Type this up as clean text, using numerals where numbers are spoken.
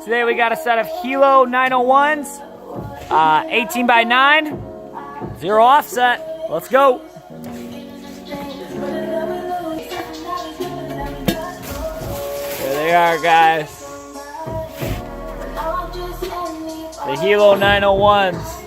Today we got a set of Hilo 901s, 18 by 9, 0 offset. Let's go. There they are, guys. The Hilo 901s.